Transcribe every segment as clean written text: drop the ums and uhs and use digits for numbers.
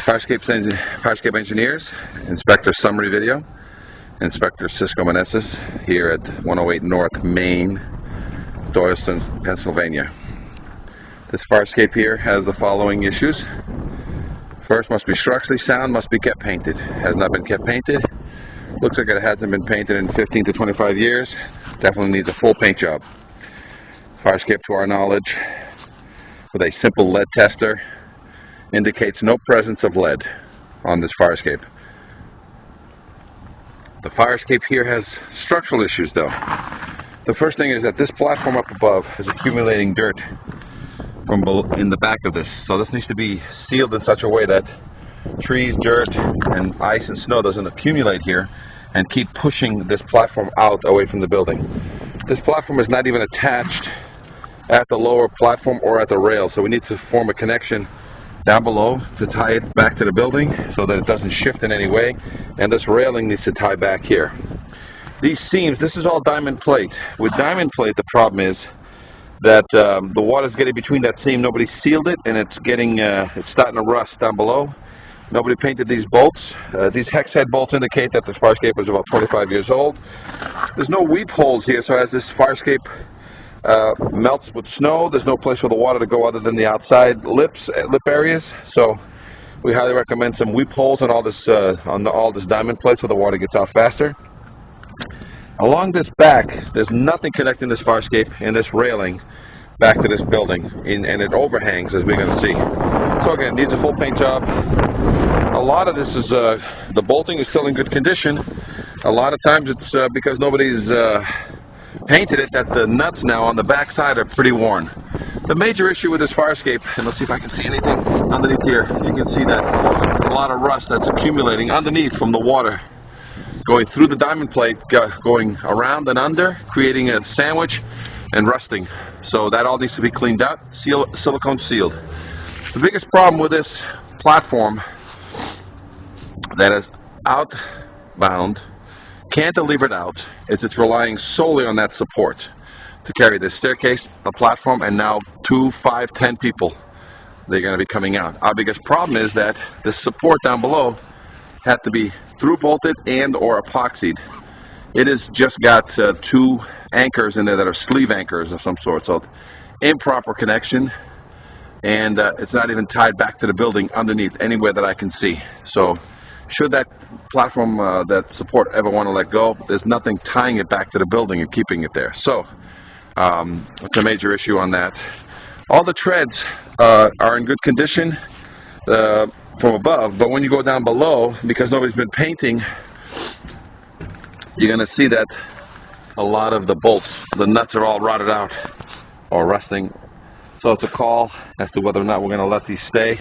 Farescape engineers, Inspector Summary Video, Inspector Cisco Meneses here at 108 North Main, Doylestown, Pennsylvania. This Farescape here has the following issues. First, must be structurally sound, must be kept painted. Has not been kept painted. Looks like it hasn't been painted in 15 to 25 years. Definitely needs a full paint job. Farescape, to our knowledge, with a simple lead tester, indicates no presence of lead on this Farescape. The Farescape here has structural issues though. The first thing is that this platform up above is accumulating dirt from in the back of this. So this needs to be sealed in such a way that trees, dirt, and ice and snow doesn't accumulate here and keep pushing this platform out away from the building. This platform is not even attached at the lower platform or at the rail, so we need to form a connection down below to tie it back to the building so that it doesn't shift in any way, and this railing needs to tie back here. These seams, this is all diamond plate. With diamond plate, the problem is that the water's getting between that seam. Nobody sealed it, and it's starting to rust down below. Nobody painted these bolts. These hex head bolts indicate that this Farescape is about 25 years old. There's no weep holes here, so as this Farescape melts with snow, there's no place for the water to go other than the outside lip areas. So we highly recommend some weep holes on all this diamond plate so the water gets out faster. Along this back, there's nothing connecting this Farescape and this railing back to this building, and it overhangs, as we're going to see. So again, needs a full paint job. A lot of this is the bolting is still in good condition. A lot of times it's because nobody's painted it that the nuts now on the back side are pretty worn. The major issue with this Farescape, and let's see if I can see anything underneath here, you can see that there's a lot of rust that's accumulating underneath from the water going through the diamond plate, going around and under, creating a sandwich and rusting. So that all needs to be cleaned out, silicone sealed. The biggest problem with this platform that is outbound, cantilevered out, is it's relying solely on that support to carry this staircase, a platform, and now 2, 5, 10 people. They're going to be coming out. Our biggest problem is that the support down below had to be through bolted and or epoxied. It has just got 2 anchors in there that are sleeve anchors of some sort, so improper connection, and it's not even tied back to the building underneath anywhere that I can see. So should that platform, that support, ever want to let go, there's nothing tying it back to the building and keeping it there. So it's a major issue on that. All the treads are in good condition from above, but when you go down below, because nobody's been painting, you're going to see that a lot of the bolts, the nuts are all rotted out or rusting. So it's a call as to whether or not we're going to let these stay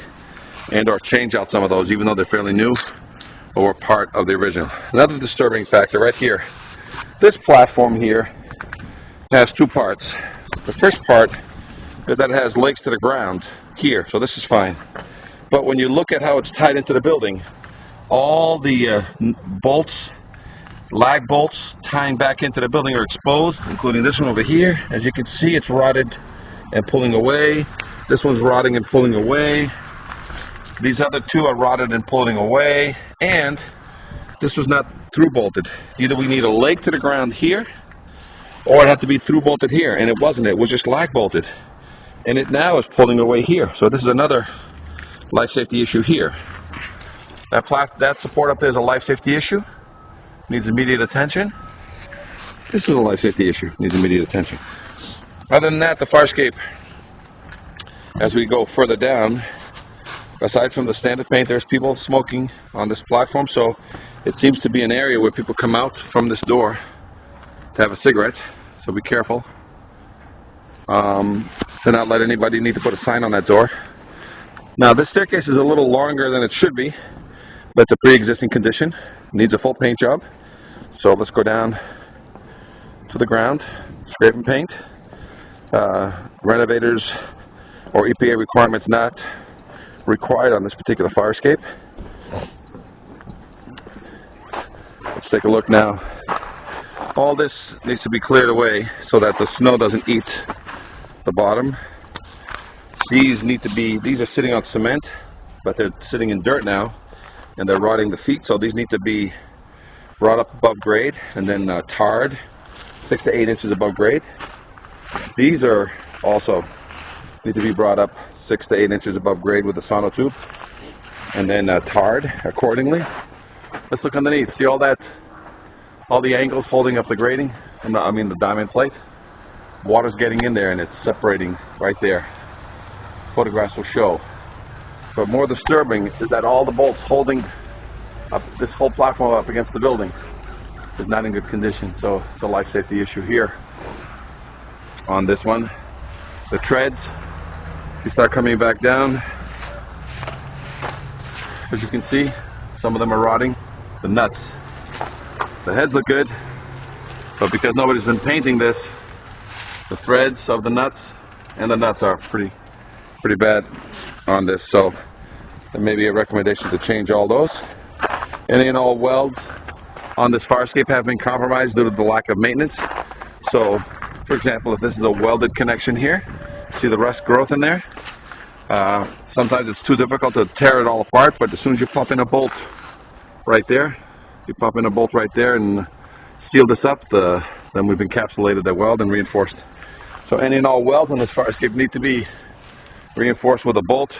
and or change out some of those, even though they're fairly new or part of the original. Another disturbing factor right here, this platform here has 2 parts. The first part is that it has legs to the ground here, so this is fine. But when you look at how it's tied into the building, all the bolts, lag bolts tying back into the building are exposed, including this one over here. As you can see, it's rotted and pulling away. This one's rotting and pulling away. These other 2 are rotted and pulling away, and this was not through bolted. Either we need a leg to the ground here, or it had to be through bolted here, and it wasn't. It was just lag bolted, and it now is pulling away here. So this is another life safety issue here. That support up there is a life safety issue, needs immediate attention. This is a life safety issue, needs immediate attention. Other than that, the Farescape, as we go further down, aside from the standard paint, there's people smoking on this platform, so it seems to be an area where people come out from this door to have a cigarette, so be careful to not let anybody need to put a sign on that door. Now this staircase is a little longer than it should be, but it's a pre-existing condition, needs a full paint job. So let's go down to the ground, scrape and paint. Renovators or EPA requirements not required on this particular Farescape. Let's take a look now. All this needs to be cleared away so that the snow doesn't eat the bottom. These are sitting on cement. but they're sitting in dirt now, and they're rotting the feet. So these need to be brought up above grade and then tarred 6 to 8 inches above grade. These are also need to be brought up 6 to 8 inches above grade with a sonotube and then tarred accordingly. Let's look underneath. See all that, all the angles holding up the grading, I mean the diamond plate. Water's getting in there and it's separating right there. Photographs will show. But more disturbing is that all the bolts holding up this whole platform up against the building is not in good condition. So it's a life safety issue here. On this one, the treads, if you start coming back down, as you can see, some of them are rotting. The nuts, the heads look good, but because nobody's been painting this, the threads of the nuts and the nuts are pretty bad on this. So there may be a recommendation to change all those. Any and all welds on this fire escape have been compromised due to the lack of maintenance. So, for example, if this is a welded connection here, see the rust growth in there? Sometimes it's too difficult to tear it all apart, but as soon as you pop in a bolt right there, you pop in a bolt right there and seal this up, then we've encapsulated the weld and reinforced. So any and all welds on this fire escape need to be reinforced with a bolt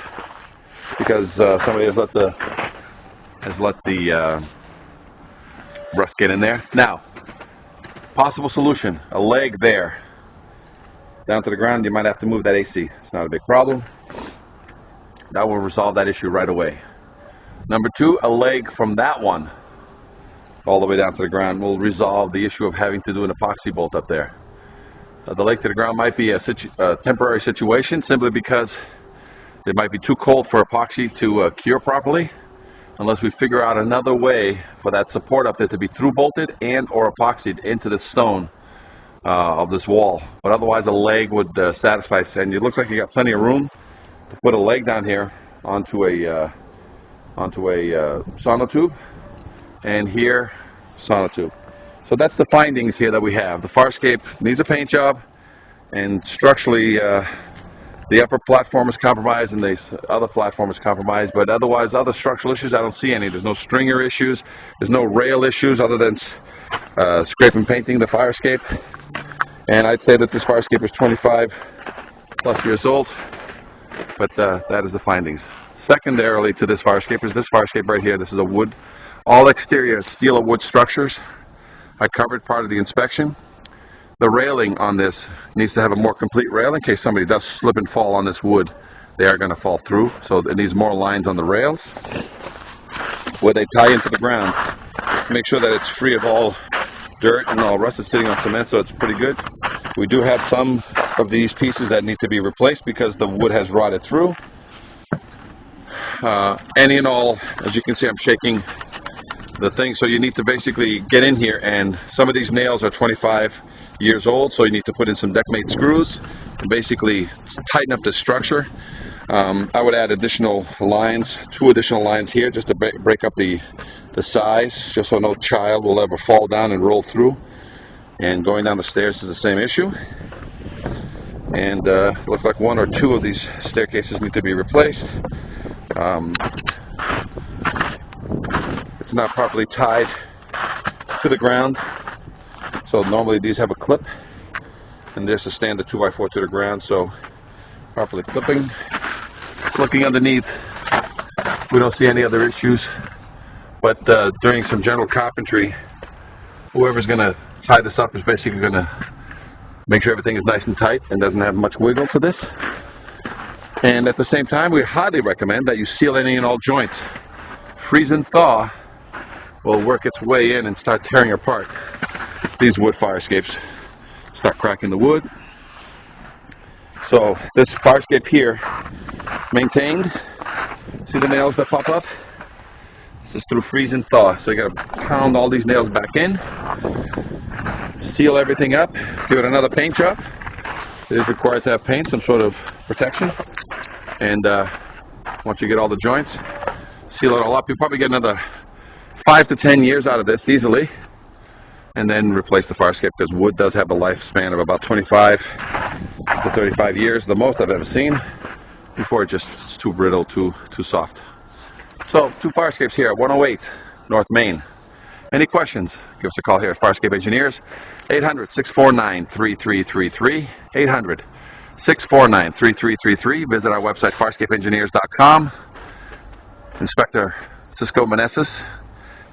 because somebody has let the rust get in there. Now, possible solution, a leg there down to the ground. You might have to move that AC. It's not a big problem. That will resolve that issue right away. Number two, a leg from that one all the way down to the ground will resolve the issue of having to do an epoxy bolt up there. The leg to the ground might be a temporary situation simply because it might be too cold for epoxy to cure properly unless we figure out another way for that support up there to be through bolted and or epoxied into the stone of this wall. But otherwise a leg would satisfy, and it looks like you got plenty of room to put a leg down here onto a sonotube, and here sonotube. So that's the findings here that we have. The fire escape needs a paint job, and structurally the upper platform is compromised and the other platform is compromised, but otherwise other structural issues I don't see any. There's no stringer issues, there's no rail issues other than scrape and painting the fire escape. And I'd say that this fire escape is 25 plus years old, but that is the findings. Secondarily to this fire escape is this fire escape right here. This is a wood, all exterior steel or wood structures. I covered part of the inspection. The railing on this needs to have a more complete rail in case somebody does slip and fall on this wood. They are going to fall through, so it needs more lines on the rails where they tie into the ground. Make sure that it's free of all dirt and all rust. It's sitting on cement, so it's pretty good. We do have some of these pieces that need to be replaced because the wood has rotted through. Any and all, as you can see, I'm shaking the thing, so you need to basically get in here, and some of these nails are 25 years old, so you need to put in some deckmate screws and basically tighten up the structure. I would add additional lines, 2 additional lines here, just to break up the size, just so no child will ever fall down and roll through. And going down the stairs is the same issue. And it looks like 1 or 2 of these staircases need to be replaced. It's not properly tied to the ground, so normally these have a clip, and there's a standard 2x4 to the ground, so properly clipping. Looking underneath, we don't see any other issues, but during some general carpentry, whoever's going to tie this up is basically going to make sure everything is nice and tight and doesn't have much wiggle to this. And at the same time, we highly recommend that you seal any and all joints. Freeze and thaw will work its way in and start tearing apart these wood fire escapes. Start cracking the wood. So this fire escape here, maintained. See the nails that pop up? This is through freeze and thaw. So you got to pound all these nails back in, seal everything up, give it another paint job. It is required to have paint, some sort of protection. And once you get all the joints, seal it all up, you'll probably get another 5 to 10 years out of this easily, and then replace the fire escape, because wood does have a lifespan of about 25 to 35 years, the most I've ever seen, before it just is too brittle, too soft. So, 2 fire escapes here at 108 North Main. Any questions? Give us a call here at Farescape Engineers, 800-649-3333, 800-649-3333. Visit our website, farescapeengineers.com. Inspector Cisco Meneses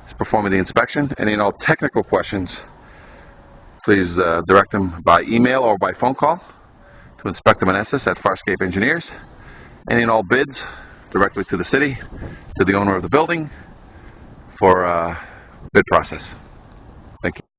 is performing the inspection. Any and all technical questions, please direct them by email or by phone call to Inspector Meneses at Farescape Engineers. Any and all bids directly to the city, to the owner of the building for bid process. Thank you.